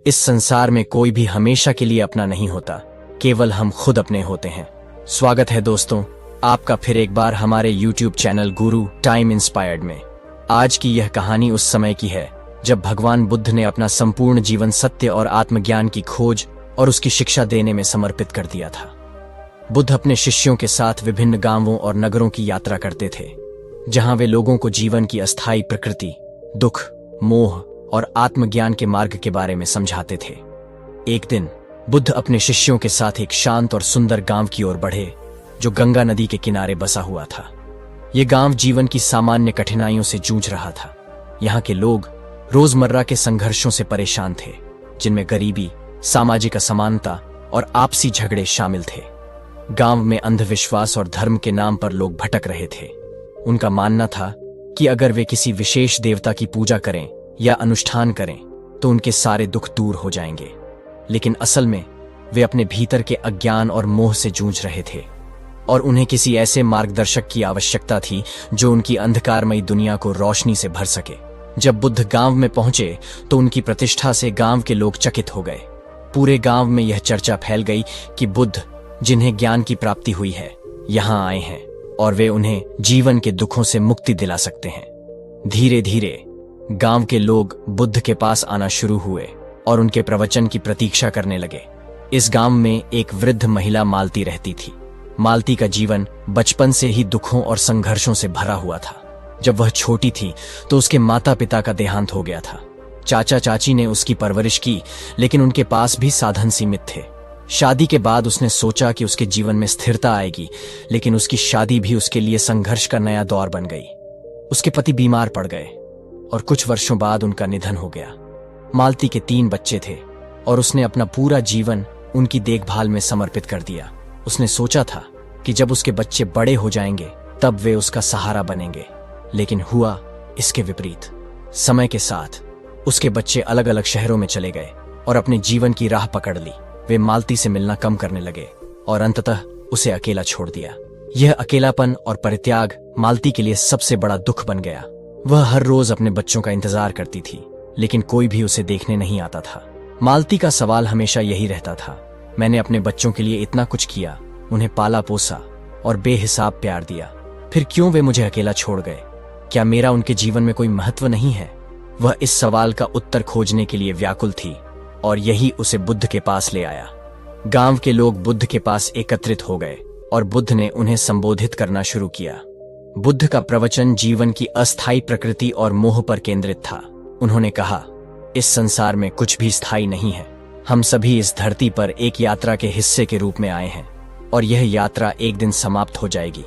इस संसार में कोई भी हमेशा के लिए अपना नहीं होता, केवल हम खुद अपने होते हैं। स्वागत है दोस्तों, आपका फिर एक बार हमारे YouTube चैनल गुरु टाइम इंस्पायर्ड में। आज की यह कहानी उस समय की है जब भगवान बुद्ध ने अपना संपूर्ण जीवन सत्य और आत्मज्ञान की खोज और उसकी शिक्षा देने में समर्पित कर दिया था। बुद्ध अपने शिष्यों के साथ विभिन्न गांवों और नगरों की यात्रा करते थे, जहां वे लोगों को जीवन की अस्थायी प्रकृति, दुख, मोह और आत्मज्ञान के मार्ग के बारे में समझाते थे। एक दिन बुद्ध अपने शिष्यों के साथ एक शांत और सुंदर गांव की ओर बढ़े, जो गंगा नदी के किनारे बसा हुआ था। यह गांव जीवन की सामान्य कठिनाइयों से जूझ रहा था। यहाँ के लोग रोजमर्रा के संघर्षों से परेशान थे, जिनमें गरीबी, सामाजिक असमानता और आपसी झगड़े शामिल थे। गांव में अंधविश्वास और धर्म के नाम पर लोग भटक रहे थे। उनका मानना था कि अगर वे किसी विशेष देवता की पूजा करें या अनुष्ठान करें तो उनके सारे दुख दूर हो जाएंगे, लेकिन असल में वे अपने भीतर के अज्ञान और मोह से जूझ रहे थे और उन्हें किसी ऐसे मार्गदर्शक की आवश्यकता थी जो उनकी अंधकारमयी दुनिया को रोशनी से भर सके। जब बुद्ध गांव में पहुंचे तो उनकी प्रतिष्ठा से गांव के लोग चकित हो गए। पूरे गांव में यह चर्चा फैल गई कि बुद्ध, जिन्हें ज्ञान की प्राप्ति हुई है, यहां आए हैं और वे उन्हें जीवन के दुखों से मुक्ति दिला सकते हैं। धीरे धीरे गांव के लोग बुद्ध के पास आना शुरू हुए और उनके प्रवचन की प्रतीक्षा करने लगे। इस गांव में एक वृद्ध महिला मालती रहती थी। मालती का जीवन बचपन से ही दुखों और संघर्षों से भरा हुआ था। जब वह छोटी थी तो उसके माता पिता का देहांत हो गया था। चाचा चाची ने उसकी परवरिश की, लेकिन उनके पास भी साधन सीमित थे। शादी के बाद उसने सोचा कि उसके जीवन में स्थिरता आएगी, लेकिन उसकी शादी भी उसके लिए संघर्ष का नया दौर बन गई। उसके पति बीमार पड़ गए और कुछ वर्षों बाद उनका निधन हो गया। मालती के 3 बच्चे थे और उसने अपना पूरा जीवन उनकी देखभाल में समर्पित कर दिया। उसने सोचा था कि जब उसके बच्चे बड़े हो जाएंगे तब वे उसका सहारा बनेंगे, लेकिन हुआ इसके विपरीत। समय के साथ उसके बच्चे अलग अलग शहरों में चले गए और अपने जीवन की राह पकड़ ली। वे मालती से मिलना कम करने लगे और अंततः उसे अकेला छोड़ दिया। यह अकेलापन और परित्याग मालती के लिए सबसे बड़ा दुख बन गया। वह हर रोज अपने बच्चों का इंतजार करती थी, लेकिन कोई भी उसे देखने नहीं आता था। मालती का सवाल हमेशा यही रहता था, मैंने अपने बच्चों के लिए इतना कुछ किया, उन्हें पाला पोसा और बेहिसाब प्यार दिया, फिर क्यों वे मुझे अकेला छोड़ गए? क्या मेरा उनके जीवन में कोई महत्व नहीं है? वह इस सवाल का उत्तर खोजने के लिए व्याकुल थी और यही उसे बुद्ध के पास ले आया। गांव के लोग बुद्ध के पास एकत्रित हो गए और बुद्ध ने उन्हें संबोधित करना शुरू किया। बुद्ध का प्रवचन जीवन की अस्थायी प्रकृति और मोह पर केंद्रित था। उन्होंने कहा, इस संसार में कुछ भी स्थायी नहीं है। हम सभी इस धरती पर एक यात्रा के हिस्से के रूप में आए हैं और यह यात्रा एक दिन समाप्त हो जाएगी।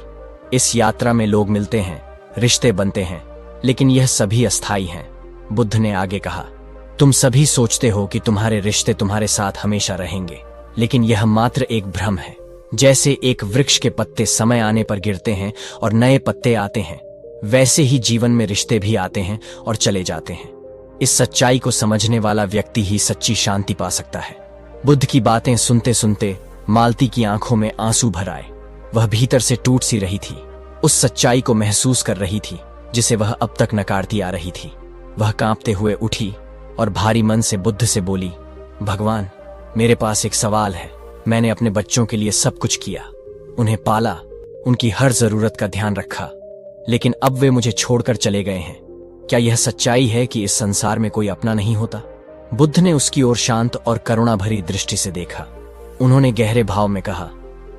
इस यात्रा में लोग मिलते हैं, रिश्ते बनते हैं, लेकिन यह सभी अस्थायी हैं। बुद्ध ने आगे कहा, तुम सभी सोचते हो कि तुम्हारे रिश्ते तुम्हारे साथ हमेशा रहेंगे, लेकिन यह मात्र एक भ्रम है। जैसे एक वृक्ष के पत्ते समय आने पर गिरते हैं और नए पत्ते आते हैं, वैसे ही जीवन में रिश्ते भी आते हैं और चले जाते हैं। इस सच्चाई को समझने वाला व्यक्ति ही सच्ची शांति पा सकता है। बुद्ध की बातें सुनते सुनते मालती की आंखों में आंसू भर आए। वह भीतर से टूट सी रही थी, उस सच्चाई को महसूस कर रही थी जिसे वह अब तक नकारती आ रही थी। वह कांपते हुए उठी और भारी मन से बुद्ध से बोली, भगवान, मेरे पास एक सवाल है। मैंने अपने बच्चों के लिए सब कुछ किया, उन्हें पाला, उनकी हर जरूरत का ध्यान रखा, लेकिन अब वे मुझे छोड़कर चले गए हैं। क्या यह सच्चाई है कि इस संसार में कोई अपना नहीं होता? बुद्ध ने उसकी ओर शांत और करुणा भरी दृष्टि से देखा। उन्होंने गहरे भाव में कहा,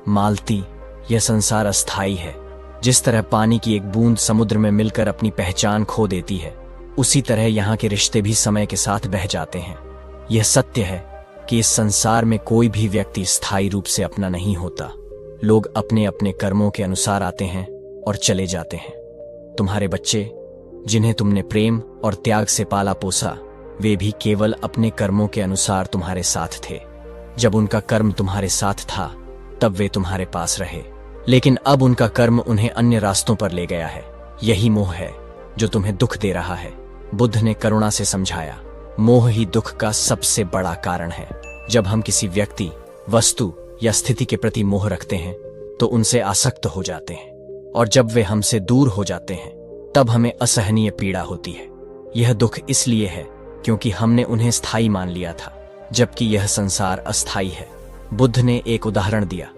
मालती, यह संसार अस्थायी है। जिस तरह पानी की एक बूंद समुद्र में मिलकर अपनी पहचान खो देती है, उसी तरह यहाँ के रिश्ते भी समय के साथ बह जाते हैं। यह सत्य है कि इस संसार में कोई भी व्यक्ति स्थायी रूप से अपना नहीं होता। लोग अपने अपने कर्मों के अनुसार आते हैं और चले जाते हैं। तुम्हारे बच्चे, जिन्हें तुमने प्रेम और त्याग से पाला पोसा, वे भी केवल अपने कर्मों के अनुसार तुम्हारे साथ थे। जब उनका कर्म तुम्हारे साथ था तब वे तुम्हारे पास रहे, लेकिन अब उनका कर्म उन्हें अन्य रास्तों पर ले गया है। यही मोह है जो तुम्हें दुख दे रहा है। बुद्ध ने करुणा से समझाया, मोह ही दुख का सबसे बड़ा कारण है। जब हम किसी व्यक्ति, वस्तु या स्थिति के प्रति मोह रखते हैं तो उनसे आसक्त हो जाते हैं, और जब वे हमसे दूर हो जाते हैं तब हमें असहनीय पीड़ा होती है। यह दुख इसलिए है क्योंकि हमने उन्हें स्थायी मान लिया था। जबकि यह संसार अस्थायी है। बुद्ध ने एक उदाहरण दिया।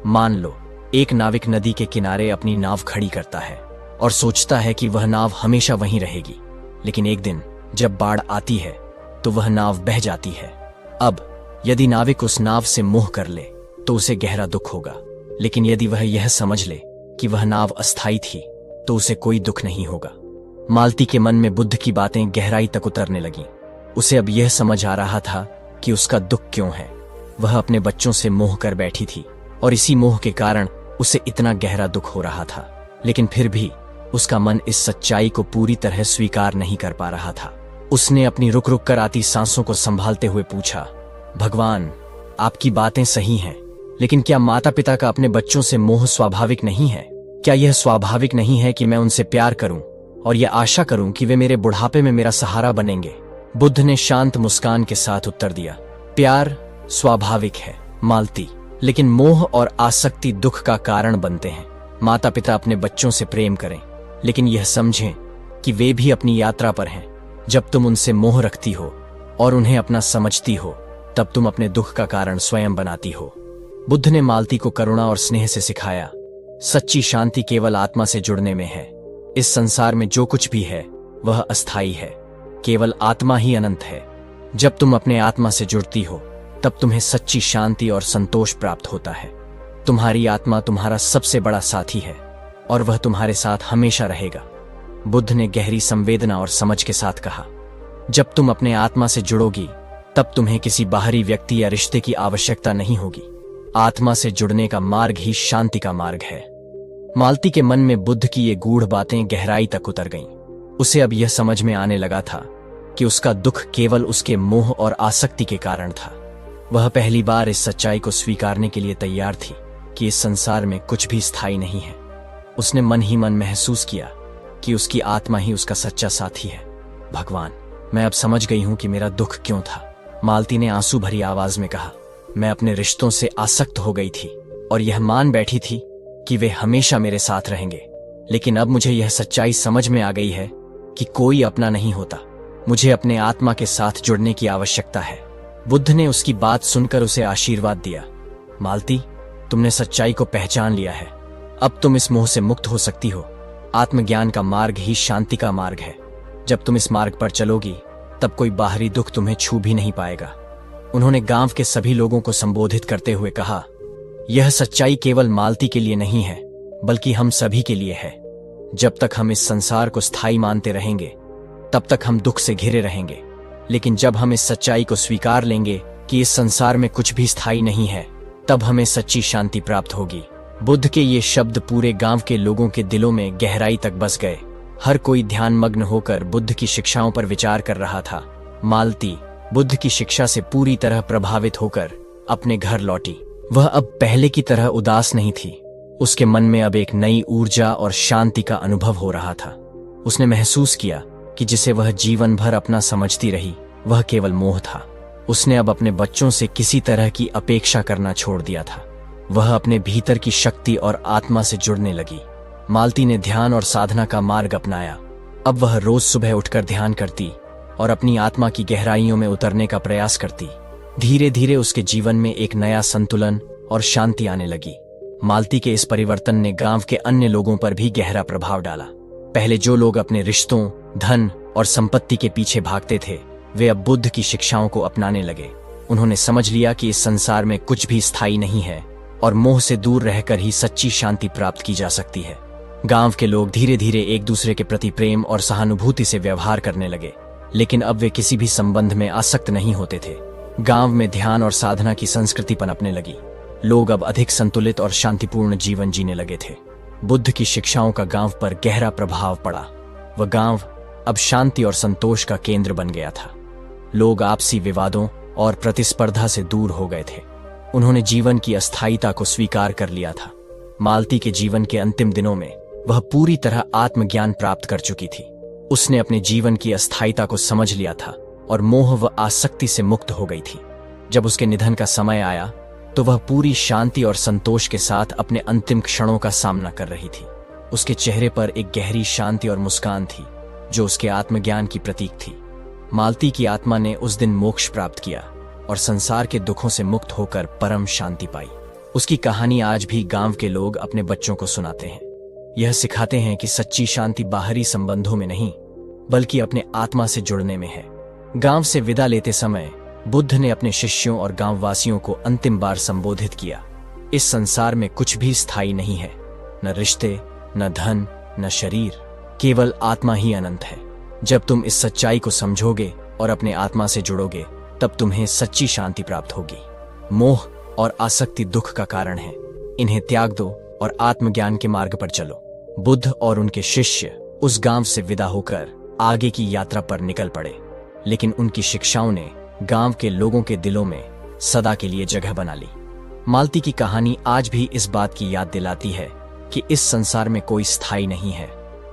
मान लो एक नाविक नदी के किनारे अपनी नाव खड़ी करता है और सोचता है कि वह नाव हमेशा वहीं रहेगी, लेकिन एक दिन जब बाढ़ आती है तो वह नाव बह जाती है। अब यदि नाविक उस नाव से मोह कर ले तो उसे गहरा दुख होगा, लेकिन यदि वह यह समझ ले कि वह नाव अस्थायी थी तो उसे कोई दुख नहीं होगा। मालती के मन में बुद्ध की बातें गहराई तक उतरने लगीं। उसे अब यह समझ आ रहा था कि उसका दुख क्यों है। वह अपने बच्चों से मोह कर बैठी थी और इसी मोह के कारण उसे इतना गहरा दुख हो रहा था, लेकिन फिर भी उसका मन इस सच्चाई को पूरी तरह स्वीकार नहीं कर पा रहा था। उसने अपनी रुक रुक कर आती सांसों को संभालते हुए पूछा, भगवान, आपकी बातें सही हैं, लेकिन क्या माता पिता का अपने बच्चों से मोह स्वाभाविक नहीं है? क्या यह स्वाभाविक नहीं है कि मैं उनसे प्यार करूं और यह आशा करूं कि वे मेरे बुढ़ापे में मेरा सहारा बनेंगे? बुद्ध ने शांत मुस्कान के साथ उत्तर दिया, प्यार स्वाभाविक है मालती, लेकिन मोह और आसक्ति दुख का कारण बनते हैं। माता पिता अपने बच्चों से प्रेम करें, लेकिन यह समझें कि वे भी अपनी यात्रा पर हैं। जब तुम उनसे मोह रखती हो और उन्हें अपना समझती हो, तब तुम अपने दुख का कारण स्वयं बनाती हो। बुद्ध ने मालती को करुणा और स्नेह से सिखाया, सच्ची शांति केवल आत्मा से जुड़ने में है। इस संसार में जो कुछ भी है वह अस्थायी है, केवल आत्मा ही अनंत है। जब तुम अपने आत्मा से जुड़ती हो तब तुम्हें सच्ची शांति और संतोष प्राप्त होता है। तुम्हारी आत्मा तुम्हारा सबसे बड़ा साथी है और वह तुम्हारे साथ हमेशा रहेगा। बुद्ध ने गहरी संवेदना और समझ के साथ कहा, जब तुम अपने आत्मा से जुड़ोगी तब तुम्हें किसी बाहरी व्यक्ति या रिश्ते की आवश्यकता नहीं होगी। आत्मा से जुड़ने का मार्ग ही शांति का मार्ग है। मालती के मन में बुद्ध की ये गूढ़ बातें गहराई तक उतर गईं। उसे अब यह समझ में आने लगा था कि उसका दुख केवल उसके मोह और आसक्ति के कारण था। वह पहली बार इस सच्चाई को स्वीकारने के लिए तैयार थी कि इस संसार में कुछ भी स्थायी नहीं है। उसने मन ही मन महसूस किया कि उसकी आत्मा ही उसका सच्चा साथी है। भगवान, मैं अब समझ गई हूं कि मेरा दुख क्यों था। मालती ने आंसू भरी आवाज में कहा, मैं अपने रिश्तों से आसक्त हो गई थी और यह मान बैठी थी कि वे हमेशा मेरे साथ रहेंगे, लेकिन अब मुझे यह सच्चाई समझ में आ गई है कि कोई अपना नहीं होता। मुझे अपने आत्मा के साथ जुड़ने की आवश्यकता है। बुद्ध ने उसकी बात सुनकर उसे आशीर्वाद दिया, मालती, तुमने सच्चाई को पहचान लिया है। अब तुम इस मोह से मुक्त हो सकती हो। आत्मज्ञान का मार्ग ही शांति का मार्ग है। जब तुम इस मार्ग पर चलोगी तब कोई बाहरी दुख तुम्हें छू भी नहीं पाएगा। उन्होंने गांव के सभी लोगों को संबोधित करते हुए कहा, यह सच्चाई केवल मालती के लिए नहीं है, बल्कि हम सभी के लिए है। जब तक हम इस संसार को स्थायी मानते रहेंगे तब तक हम दुख से घिरे रहेंगे, लेकिन जब हम इस सच्चाई को स्वीकार लेंगे कि इस संसार में कुछ भी स्थायी नहीं है, तब हमें सच्ची शांति प्राप्त होगी। बुद्ध के ये शब्द पूरे गांव के लोगों के दिलों में गहराई तक बस गए। हर कोई ध्यानमग्न होकर बुद्ध की शिक्षाओं पर विचार कर रहा था। मालती बुद्ध की शिक्षा से पूरी तरह प्रभावित होकर अपने घर लौटी। वह अब पहले की तरह उदास नहीं थी। उसके मन में अब एक नई ऊर्जा और शांति का अनुभव हो रहा था। उसने महसूस किया कि जिसे वह जीवन भर अपना समझती रही वह केवल मोह था। उसने अब अपने बच्चों से किसी तरह की अपेक्षा करना छोड़ दिया था। वह अपने भीतर की शक्ति और आत्मा से जुड़ने लगी। मालती ने ध्यान और साधना का मार्ग अपनाया। अब वह रोज सुबह उठकर ध्यान करती और अपनी आत्मा की गहराइयों में उतरने का प्रयास करती। धीरे धीरे उसके जीवन में एक नया संतुलन और शांति आने लगी। मालती के इस परिवर्तन ने गांव के अन्य लोगों पर भी गहरा प्रभाव डाला। पहले जो लोग अपने रिश्तों, धन और संपत्ति के पीछे भागते थे, वे अब बुद्ध की शिक्षाओं को अपनाने लगे। उन्होंने समझ लिया कि इस संसार में कुछ भी स्थायी नहीं है और मोह से दूर रहकर ही सच्ची शांति प्राप्त की जा सकती है। गांव के लोग धीरे धीरे एक दूसरे के प्रति प्रेम और सहानुभूति से व्यवहार करने लगे, लेकिन अब वे किसी भी संबंध में आसक्त नहीं होते थे। गांव में ध्यान और साधना की संस्कृति पनपने लगी। लोग अब अधिक संतुलित और शांतिपूर्ण जीवन जीने लगे थे। बुद्ध की शिक्षाओं का गांव पर गहरा प्रभाव पड़ा। वह गांव अब शांति और संतोष का केंद्र बन गया था। लोग आपसी विवादों और प्रतिस्पर्धा से दूर हो गए थे। उन्होंने जीवन की अस्थायीता को स्वीकार कर लिया था। मालती के जीवन के अंतिम दिनों में वह पूरी तरह आत्मज्ञान प्राप्त कर चुकी थी। उसने अपने जीवन की अस्थायीता को समझ लिया था और मोह व आसक्ति से मुक्त हो गई थी। जब उसके निधन का समय आया तो वह पूरी शांति और संतोष के साथ अपने अंतिम क्षणों का सामना कर रही थी। उसके चेहरे पर एक गहरी शांति और मुस्कान थी जो उसके आत्मज्ञान की प्रतीक थी। मालती की आत्मा ने उस दिन मोक्ष प्राप्त किया और संसार के दुखों से मुक्त होकर परम शांति पाई। उसकी कहानी आज भी गांव के लोग अपने बच्चों को सुनाते हैं। यह सिखाते हैं कि सच्ची शांति बाहरी संबंधों में नहीं, बल्कि अपने आत्मा से जुड़ने में है। गांव से विदा लेते समय बुद्ध ने अपने शिष्यों और गांववासियों को अंतिम बार संबोधित किया, इस संसार में कुछ भी स्थायी नहीं है, न रिश्ते, न धन, न शरीर, केवल आत्मा ही अनंत है। जब तुम इस सच्चाई को समझोगे और अपने आत्मा से जुड़ोगे, तब तुम्हें सच्ची शांति प्राप्त होगी। मोह और आसक्ति दुख का कारण है, इन्हें त्याग दो और आत्मज्ञान के मार्ग पर चलो। बुद्ध और उनके शिष्य उस गांव से विदा होकर आगे की यात्रा पर निकल पड़े, लेकिन उनकी शिक्षाओं ने गांव के लोगों के दिलों में सदा के लिए जगह बना ली। मालती की कहानी आज भी इस बात की याद दिलाती है कि इस संसार में कोई स्थायी नहीं है।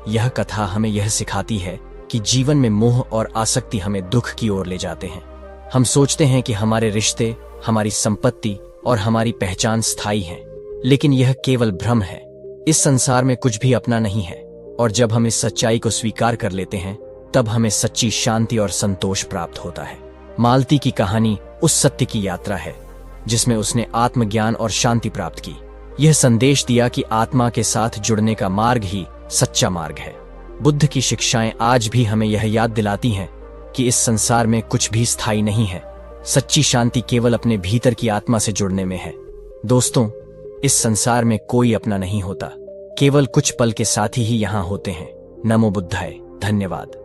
यह कथा हमें यह सिखाती है कि जीवन में मोह और आसक्ति हमें दुख की ओर ले जाते हैं। हम सोचते हैं कि हमारे रिश्ते, हमारी संपत्ति और हमारी पहचान स्थायी हैं, लेकिन यह केवल भ्रम है। इस संसार में कुछ भी अपना नहीं है, और जब हम इस सच्चाई को स्वीकार कर लेते हैं, तब हमें सच्ची शांति और संतोष प्राप्त होता है। मालती की कहानी उस सत्य की यात्रा है जिसमें उसने आत्मज्ञान और शांति प्राप्त की। यह संदेश दिया कि आत्मा के साथ जुड़ने का मार्ग ही सच्चा मार्ग है। बुद्ध की शिक्षाएं आज भी हमें यह याद दिलाती हैं कि इस संसार में कुछ भी स्थायी नहीं है। सच्ची शांति केवल अपने भीतर की आत्मा से जुड़ने में है। दोस्तों, इस संसार में कोई अपना नहीं होता, केवल कुछ पल के साथी ही यहाँ होते हैं। नमो बुद्धाय। धन्यवाद।